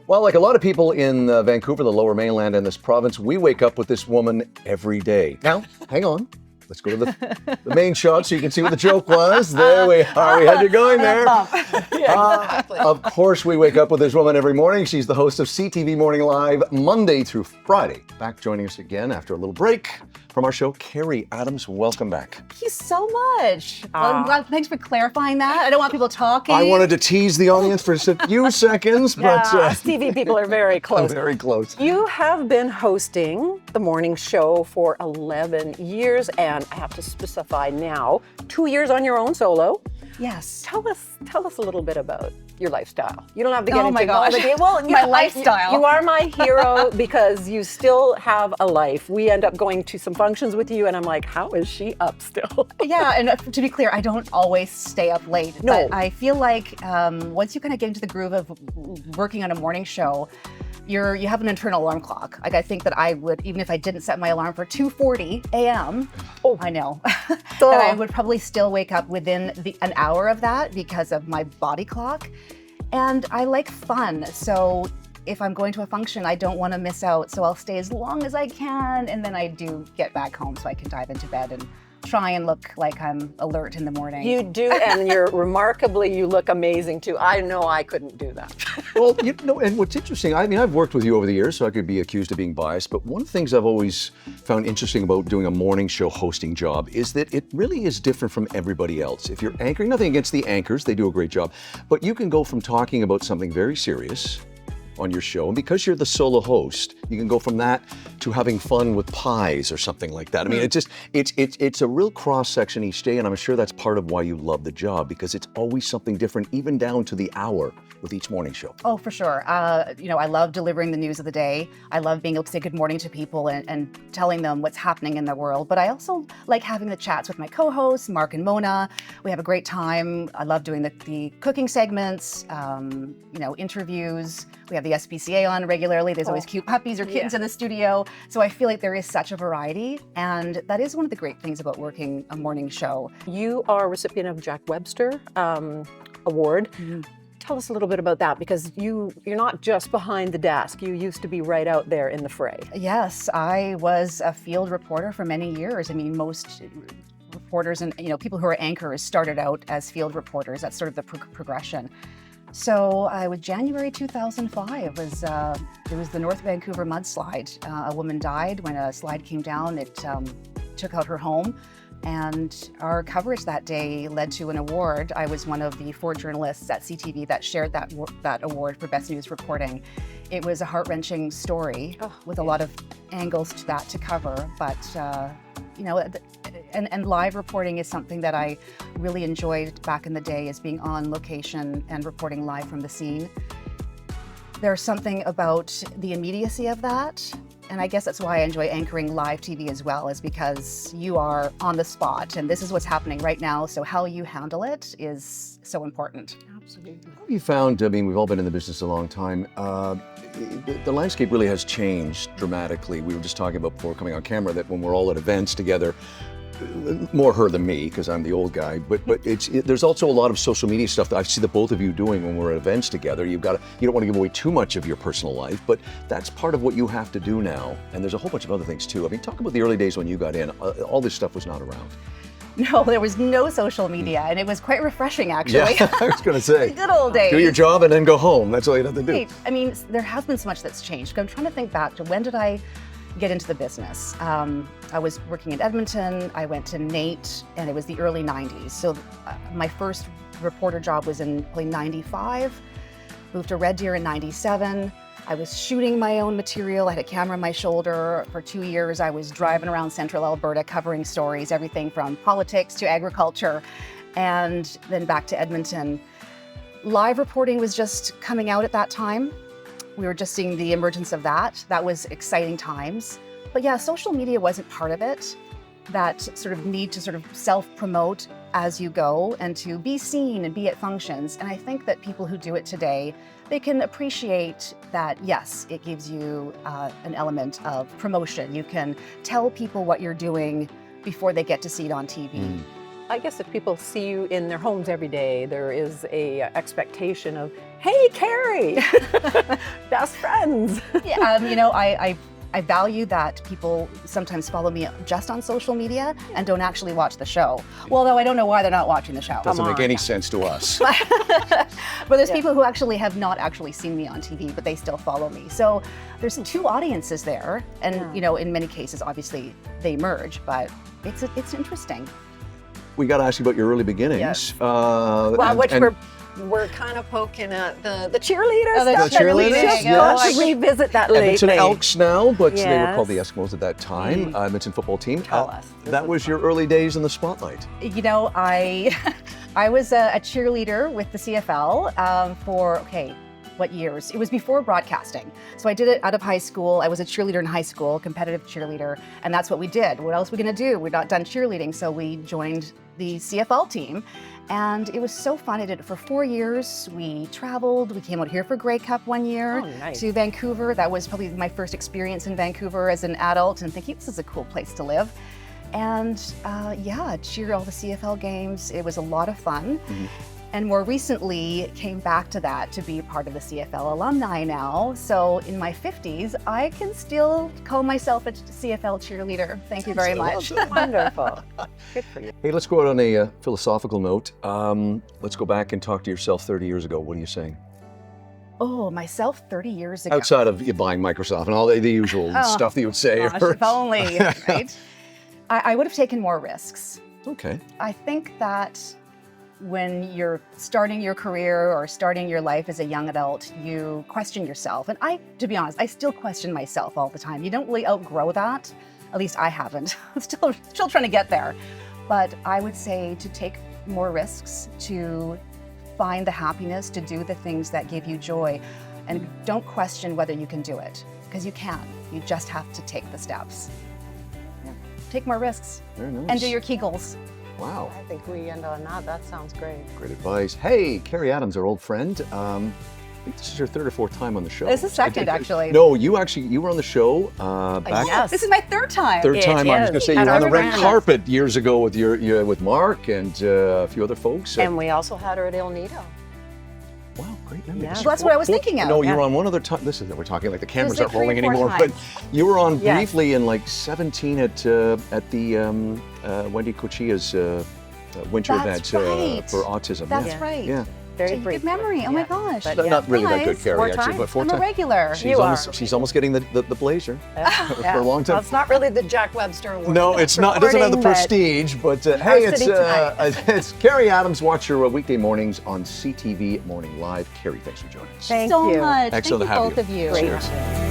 Well, like a lot of people in Vancouver, the Lower Mainland, and this province, we wake up with this woman every day. Now, hang on. Let's go to the main shot so you can see what the joke was. There we are. We had you going there. Exactly. Of course, we wake up with this woman every morning. She's the host of CTV Morning Live, Monday through Friday. Back joining us again after a little break from our show, Keri Adams. Welcome back. Thank you so much. Well, I'm glad, thanks for clarifying that. I don't want people talking. I wanted to tease the audience for just a few seconds, but Us TV people are very close. very close. You have been hosting the morning show for 11 years, and I have to specify now, 2 years on your own solo. Yes. Tell us a little bit about your lifestyle. You don't have to get Oh into my gosh. all the details. Well, My lifestyle. You are my hero because you still have a life. We end up going to some functions with you, and I'm like, how is she up still? Yeah, and to be clear, I don't always stay up late. No. But I feel like once you kind of get into the groove of working on a morning show, you have an internal alarm clock. Like I think that I would, even if I didn't set my alarm for 2:40 a.m., I know, that I would probably still wake up within an hour of that because of my body clock. And I like fun, so if I'm going to a function, I don't want to miss out, so I'll stay as long as I can, and then I do get back home so I can dive into bed and try and look like I'm alert in the morning. You do, and you look amazing too. I know I couldn't do that. Well, and what's interesting, I mean, I've worked with you over the years, so I could be accused of being biased, but one of the things I've always found interesting about doing a morning show hosting job is that it really is different from everybody else. If you're anchoring, nothing against the anchors, they do a great job, but you can go from talking about something very serious on your show, and because you're the solo host, you can go from that to having fun with pies or something like that. I mean, it's a real cross section each day, and I'm sure that's part of why you love the job, because it's always something different, even down to the hour with each morning show. Oh, for sure. I love delivering the news of the day. I love being able to say good morning to people and telling them what's happening in the world. But I also like having the chats with my co-hosts, Mark and Mona. We have a great time. I love doing the cooking segments, interviews. We have the SPCA on regularly. There's always cute puppies or kittens in the studio. So I feel like there is such a variety. And that is one of the great things about working a morning show. You are a recipient of Jack Webster Award. Mm-hmm. Tell us a little bit about that, because you're not just behind the desk. You used to be right out there in the fray. Yes, I was a field reporter for many years. I mean, most reporters and people who are anchors started out as field reporters. That's sort of the progression. So with January 2005 there was the North Vancouver mudslide. A woman died when a slide came down. It took out her home. And our coverage that day led to an award. I was one of the 4 journalists at CTV that shared that award for Best News Reporting. It was a heart-wrenching story with a lot of angles to that to cover, but and live reporting is something that I really enjoyed back in the day, is being on location and reporting live from the scene. There's something about the immediacy of that. And I guess that's why I enjoy anchoring live TV as well, is because you are on the spot and this is what's happening right now. So how you handle it is so important. Absolutely. How have you found, I mean, we've all been in the business a long time, the landscape really has changed dramatically. We were just talking about before coming on camera that when we're all at events together, more her than me because I'm the old guy, but there's also a lot of social media stuff that I see the both of you doing when we're at events together. You don't want to give away too much of your personal life, but that's part of what you have to do now. And there's a whole bunch of other things too. I mean, talk about the early days when you got in. All this stuff was not around. No, there was no social media, and it was quite refreshing, actually. Yeah, I was going to say. Good old days. Do your job and then go home. That's all you have to do. Right. I mean, there has been so much that's changed. I'm trying to think back to when did I get into the business. I was working in Edmonton. I went to NATE, and it was the early 90s. So my first reporter job was in probably 95. Moved to Red Deer in 97. I was shooting my own material. I had a camera on my shoulder. For 2 years, I was driving around central Alberta covering stories, everything from politics to agriculture, and then back to Edmonton. Live reporting was just coming out at that time. We were just seeing the emergence of that. That was exciting times. But yeah, social media wasn't part of it. That sort of need to sort of self-promote as you go and to be seen and be at functions. And I think that people who do it today, they can appreciate that, yes, it gives you an element of promotion. You can tell people what you're doing before they get to see it on TV. I guess if people see you in their homes every day, there is a expectation of, hey, Keri, best friends. Yeah, I value that people sometimes follow me just on social media and don't actually watch the show. Well, though I don't know why they're not watching the show. Doesn't make any sense to us. But there's people who actually have not actually seen me on TV, but they still follow me. So there's two audiences there, and in many cases, obviously they merge, but it's interesting. We got to ask you about your early beginnings. Yes. We're kind of poking at the cheerleaders. Oh, the stuff, and we cheerleaders, just yes. got to revisit that Edmonton lately. Elks now, but they were called the Yes. Eskimos at that time. Edmonton football team. Tell us. That was your early days in the spotlight. I was a cheerleader with the CFL for, what years? It was before broadcasting. So I did it out of high school. I was a cheerleader in high school, competitive cheerleader, and that's what we did. What else were we gonna do? We're not done cheerleading, so we joined the CFL team. And it was so fun. I did it for 4 years. We traveled. We came out here for Grey Cup one year to Vancouver. That was probably my first experience in Vancouver as an adult and thinking this is a cool place to live. And cheer all the CFL games. It was a lot of fun. Mm-hmm. And more recently came back to that to be part of the CFL alumni now. So in my 50s, I can still call myself a CFL cheerleader. Thank you very much. Wonderful. Good for you. Hey, let's go out on a philosophical note. Let's go back and talk to yourself 30 years ago. What are you saying? Oh, myself 30 years ago. Outside of you buying Microsoft and all the usual stuff that you would say. Gosh, if only, right? I would have taken more risks. Okay. I think that when you're starting your career or starting your life as a young adult, you question yourself. And to be honest, I still question myself all the time. You don't really outgrow that. At least I haven't. I'm still trying to get there. But I would say to take more risks, to find the happiness, to do the things that give you joy. And don't question whether you can do it, because you can. You just have to take the steps. Yeah. Take more risks. Very nice. And do your Kegels. Wow. I think we end on that. That sounds great. Great advice. Hey, Keri Adams, our old friend. I think this is your third or fourth time on the show. This is second, actually. No, you were on the show back. Yes. This is my third time. Third time. I was going to say you At were on the our red brand. carpet years ago with Mark and a few other folks. And we also had her at El Nido. Wow, great memory. Yeah. Well, that's what I was thinking of. No, you were on one other time. We're talking like the cameras like aren't rolling 3 or 4 anymore. But times. you were on Yes. briefly in like 17 at the Wendy Cochia's winter That's event right. for autism. That's yeah. right. Yeah. Very Good brief. memory. Oh my gosh. But Not really that good, Nice. Keri, 4 actually, times. but 4 I'm a times. regular. She's You almost, are. she's almost getting the blazer for a long time. Well, it's not really the Jack Webster Award. No, it's not. It doesn't have the Reporting, but prestige, but hey, city tonight. it's Keri Adams. Watch your weekday mornings on CTV Morning Live. Keri, thanks for joining us. Thank so you. much. Excellent Thank to you have both you. of you. Great. Cheers.